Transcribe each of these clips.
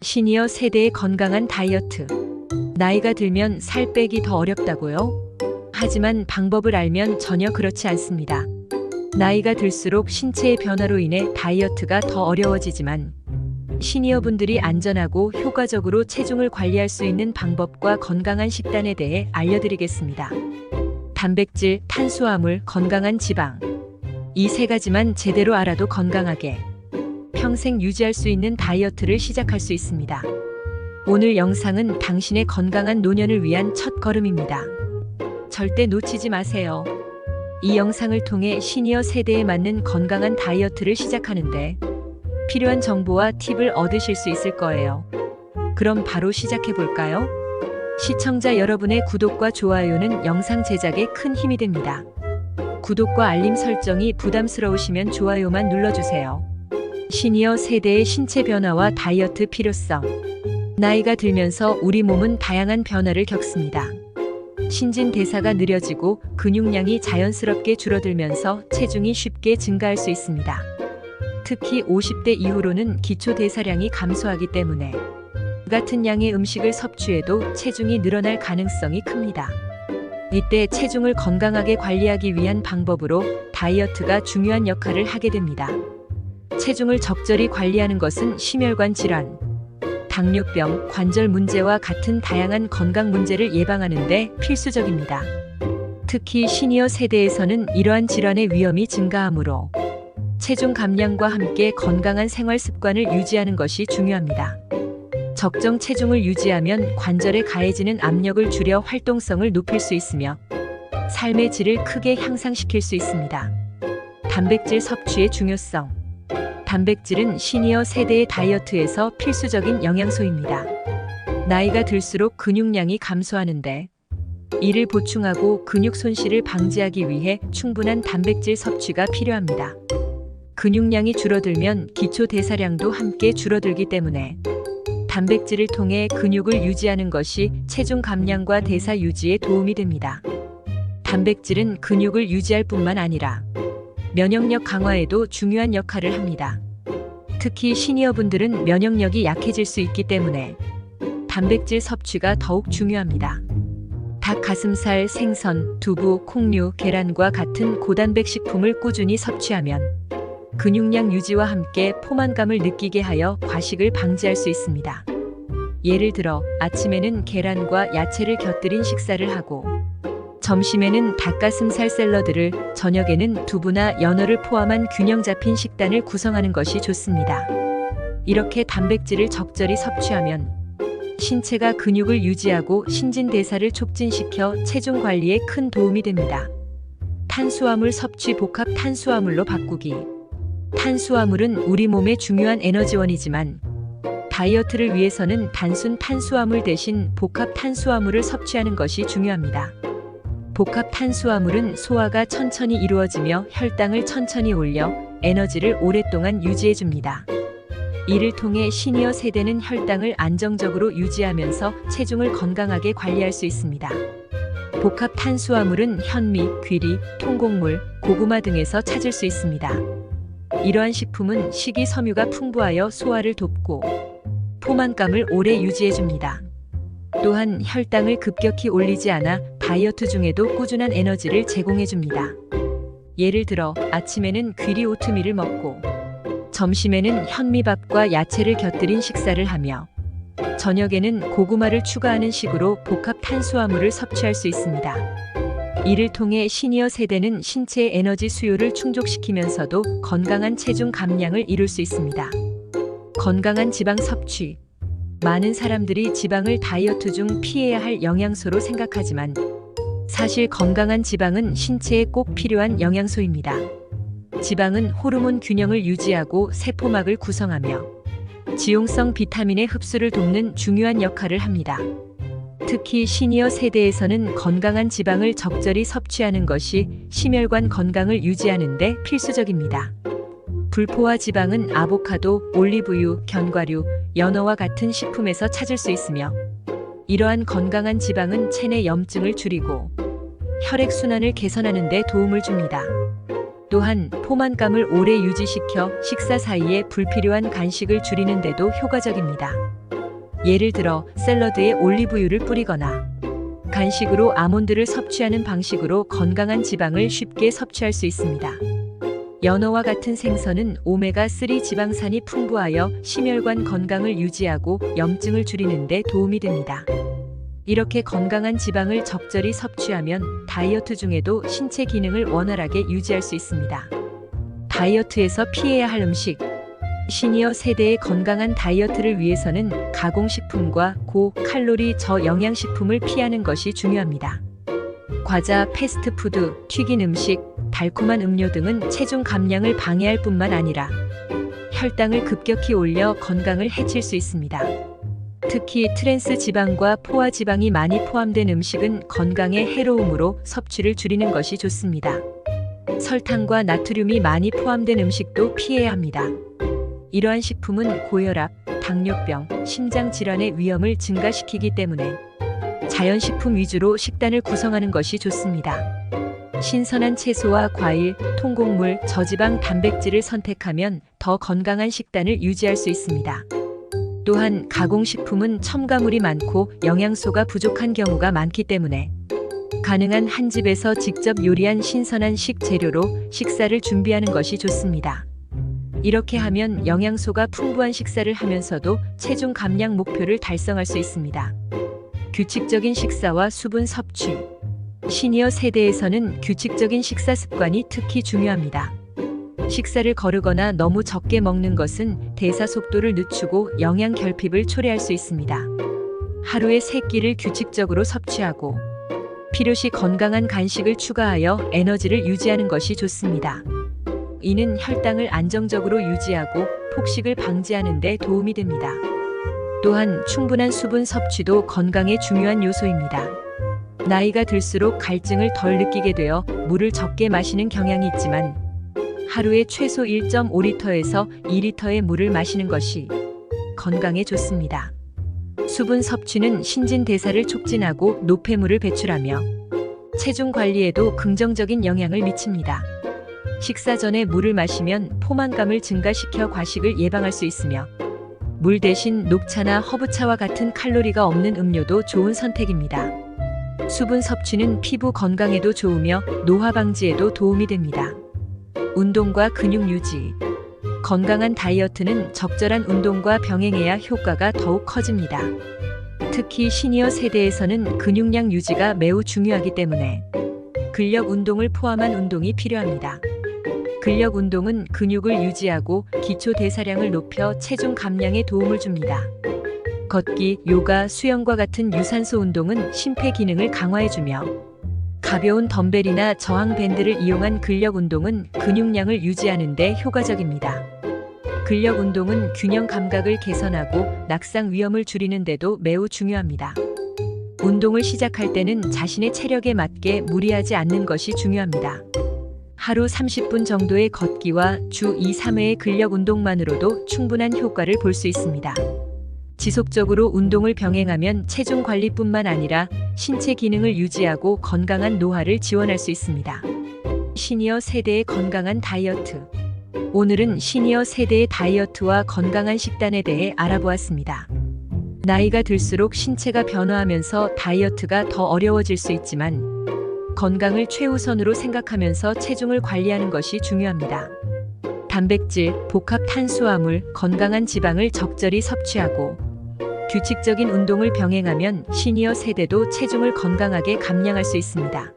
시니어 세대의 건강한 다이어트. 나이가 들면 살 빼기 더 어렵다고요? 하지만 방법을 알면 전혀 그렇지 않습니다. 나이가 들수록 신체의 변화로 인해 다이어트가 더 어려워지지만 시니어분들이 안전하고 효과적으로 체중을 관리할 수 있는 방법과 건강한 식단에 대해 알려드리겠습니다. 단백질, 탄수화물, 건강한 지방. 이 세 가지만 제대로 알아도 건강하게 평생 유지할 수 있는 다이어트를 시작할 수 있습니다. 오늘 영상은 당신의 건강한 노년을 위한 첫 걸음입니다. 절대 놓치지 마세요. 이 영상을 통해 시니어 세대에 맞는 건강한 다이어트를 시작하는데 필요한 정보와 팁을 얻으실 수 있을 거예요. 그럼 바로 시작해 볼까요? 시청자 여러분의 구독과 좋아요는 영상 제작에 큰 힘이 됩니다. 구독과 알림 설정이 부담스러우시면 좋아요만 눌러주세요. 시니어 세대의 신체 변화와 다이어트 필요성. 나이가 들면서 우리 몸은 다양한 변화를 겪습니다. 신진대사가 느려지고 근육량이 자연스럽게 줄어들면서 체중이 쉽게 증가할 수 있습니다. 특히 50대 이후로는 기초대사량이 감소하기 때문에 같은 양의 음식을 섭취해도 체중이 늘어날 가능성이 큽니다. 이때 체중을 건강하게 관리하기 위한 방법으로 다이어트가 중요한 역할을 하게 됩니다. 체중을 적절히 관리하는 것은 심혈관 질환, 당뇨병, 관절 문제와 같은 다양한 건강 문제를 예방하는 데 필수적입니다. 특히 시니어 세대에서는 이러한 질환의 위험이 증가하므로 체중 감량과 함께 건강한 생활 습관을 유지하는 것이 중요합니다. 적정 체중을 유지하면 관절에 가해지는 압력을 줄여 활동성을 높일 수 있으며 삶의 질을 크게 향상시킬 수 있습니다. 단백질 섭취의 중요성. 단백질은 시니어 세대의 다이어트에서 필수적인 영양소입니다. 나이가 들수록 근육량이 감소하는데 이를 보충하고 근육 손실을 방지하기 위해 충분한 단백질 섭취가 필요합니다. 근육량이 줄어들면 기초 대사량도 함께 줄어들기 때문에 단백질을 통해 근육을 유지하는 것이 체중 감량과 대사 유지에 도움이 됩니다. 단백질은 근육을 유지할 뿐만 아니라 면역력 강화에도 중요한 역할을 합니다. 특히 시니어분들은 면역력이 약해질 수 있기 때문에 단백질 섭취가 더욱 중요합니다. 닭 가슴살, 생선, 두부, 콩류, 계란과 같은 고단백 식품을 꾸준히 섭취하면 근육량 유지와 함께 포만감을 느끼게 하여 과식을 방지할 수 있습니다. 예를 들어 아침에는 계란과 야채를 곁들인 식사를 하고 점심에는 닭가슴살 샐러드를, 저녁에는 두부나 연어를 포함한 균형 잡힌 식단을 구성하는 것이 좋습니다. 이렇게 단백질을 적절히 섭취하면 신체가 근육을 유지하고 신진대사를 촉진시켜 체중 관리에 큰 도움이 됩니다. 탄수화물 섭취 복합 탄수화물로 바꾸기. 탄수화물은 우리 몸의 중요한 에너지원이지만 다이어트를 위해서는 단순 탄수화물 대신 복합 탄수화물을 섭취하는 것이 중요합니다. 복합 탄수화물은 소화가 천천히 이루어지며 혈당을 천천히 올려 에너지를 오랫동안 유지해줍니다. 이를 통해 시니어 세대는 혈당을 안정적으로 유지하면서 체중을 건강하게 관리할 수 있습니다. 복합 탄수화물은 현미, 귀리, 통곡물, 고구마 등에서 찾을 수 있습니다. 이러한 식품은 식이섬유가 풍부하여 소화를 돕고 포만감을 오래 유지해줍니다. 또한 혈당을 급격히 올리지 않아 다이어트 중에도 꾸준한 에너지를 제공해줍니다. 예를 들어 아침에는 귀리 오트밀을 먹고 점심에는 현미밥과 야채를 곁들인 식사를 하며 저녁에는 고구마를 추가하는 식으로 복합 탄수화물을 섭취할 수 있습니다. 이를 통해 시니어 세대는 신체의 에너지 수요를 충족시키면서도 건강한 체중 감량을 이룰 수 있습니다. 건강한 지방 섭취. 많은 사람들이 지방을 다이어트 중 피해야 할 영양소로 생각하지만 사실 건강한 지방은 신체에 꼭 필요한 영양소입니다. 지방은 호르몬 균형을 유지하고 세포막을 구성하며 지용성 비타민의 흡수를 돕는 중요한 역할을 합니다. 특히 시니어 세대에서는 건강한 지방을 적절히 섭취하는 것이 심혈관 건강을 유지하는 데 필수적입니다. 불포화 지방은 아보카도, 올리브유, 견과류, 연어와 같은 식품에서 찾을 수 있으며 이러한 건강한 지방은 체내 염증을 줄이고 혈액순환을 개선하는 데 도움을 줍니다. 또한 포만감을 오래 유지시켜 식사 사이에 불필요한 간식을 줄이는 데도 효과적입니다. 예를 들어 샐러드에 올리브유를 뿌리거나 간식으로 아몬드를 섭취하는 방식으로 건강한 지방을 쉽게 섭취할 수 있습니다. 연어와 같은 생선은 오메가3 지방산이 풍부하여 심혈관 건강을 유지하고 염증을 줄이는 데 도움이 됩니다. 이렇게 건강한 지방을 적절히 섭취하면 다이어트 중에도 신체 기능을 원활하게 유지할 수 있습니다. 다이어트에서 피해야 할 음식. 시니어 세대의 건강한 다이어트를 위해서는 가공식품과 고칼로리 저영양식품을 피하는 것이 중요합니다. 과자, 패스트푸드, 튀긴 음식, 달콤한 음료 등은 체중 감량을 방해할 뿐만 아니라 혈당을 급격히 올려 건강을 해칠 수 있습니다. 특히 트랜스 지방과 포화 지방이 많이 포함된 음식은 건강에 해로움으로 섭취를 줄이는 것이 좋습니다. 설탕과 나트륨이 많이 포함된 음식도 피해야 합니다. 이러한 식품은 고혈압, 당뇨병, 심장 질환의 위험을 증가시키기 때문에 자연식품 위주로 식단을 구성하는 것이 좋습니다. 신선한 채소와 과일, 통곡물, 저지방 단백질을 선택하면 더 건강한 식단을 유지할 수 있습니다. 또한 가공식품은 첨가물이 많고 영양소가 부족한 경우가 많기 때문에 가능한 한 집에서 직접 요리한 신선한 식재료로 식사를 준비하는 것이 좋습니다. 이렇게 하면 영양소가 풍부한 식사를 하면서도 체중 감량 목표를 달성할 수 있습니다. 규칙적인 식사와 수분 섭취. 시니어 세대에서는 규칙적인 식사 습관이 특히 중요합니다. 식사를 거르거나 너무 적게 먹는 것은 대사 속도를 늦추고 영양 결핍을 초래할 수 있습니다. 하루에 3끼를 규칙적으로 섭취하고 필요시 건강한 간식을 추가하여 에너지를 유지하는 것이 좋습니다. 이는 혈당을 안정적으로 유지하고 폭식을 방지하는 데 도움이 됩니다. 또한 충분한 수분 섭취도 건강에 중요한 요소입니다. 나이가 들수록 갈증을 덜 느끼게 되어 물을 적게 마시는 경향이 있지만 하루에 최소 1.5리터에서 2리터의 물을 마시는 것이 건강에 좋습니다. 수분 섭취는 신진대사를 촉진하고 노폐물을 배출하며 체중 관리에도 긍정적인 영향을 미칩니다. 식사 전에 물을 마시면 포만감을 증가시켜 과식을 예방할 수 있으며 물 대신 녹차나 허브차와 같은 칼로리가 없는 음료도 좋은 선택입니다. 수분 섭취는 피부 건강에도 좋으며 노화 방지에도 도움이 됩니다. 운동과 근육 유지. 건강한 다이어트는 적절한 운동과 병행해야 효과가 더욱 커집니다. 특히 시니어 세대에서는 근육량 유지가 매우 중요하기 때문에 근력 운동을 포함한 운동이 필요합니다. 근력 운동은 근육을 유지하고 기초 대사량을 높여 체중 감량에 도움을 줍니다. 걷기, 요가, 수영과 같은 유산소 운동은 심폐 기능을 강화해주며 가벼운 덤벨이나 저항 밴드를 이용한 근력 운동은 근육량을 유지하는 데 효과적입니다. 근력 운동은 균형 감각을 개선하고 낙상 위험을 줄이는 데도 매우 중요합니다. 운동을 시작할 때는 자신의 체력에 맞게 무리하지 않는 것이 중요합니다. 하루 30분 정도의 걷기와 주 2, 3회의 근력 운동만으로도 충분한 효과를 볼 수 있습니다. 지속적으로 운동을 병행하면 체중 관리뿐만 아니라 신체 기능을 유지하고 건강한 노화를 지원할 수 있습니다. 시니어 세대의 건강한 다이어트. 오늘은 시니어 세대의 다이어트와 건강한 식단에 대해 알아보았습니다. 나이가 들수록 신체가 변화하면서 다이어트가 더 어려워질 수 있지만 건강을 최우선으로 생각하면서 체중을 관리하는 것이 중요합니다. 단백질, 복합 탄수화물, 건강한 지방을 적절히 섭취하고 규칙적인 운동을 병행하면 시니어 세대도 체중을 건강하게 감량할 수 있습니다.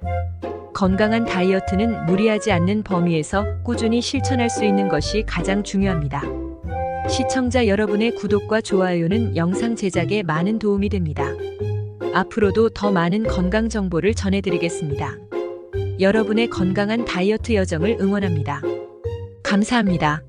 건강한 다이어트는 무리하지 않는 범위에서 꾸준히 실천할 수 있는 것이 가장 중요합니다. 시청자 여러분의 구독과 좋아요는 영상 제작에 많은 도움이 됩니다. 앞으로도 더 많은 건강 정보를 전해드리겠습니다. 여러분의 건강한 다이어트 여정을 응원합니다. 감사합니다.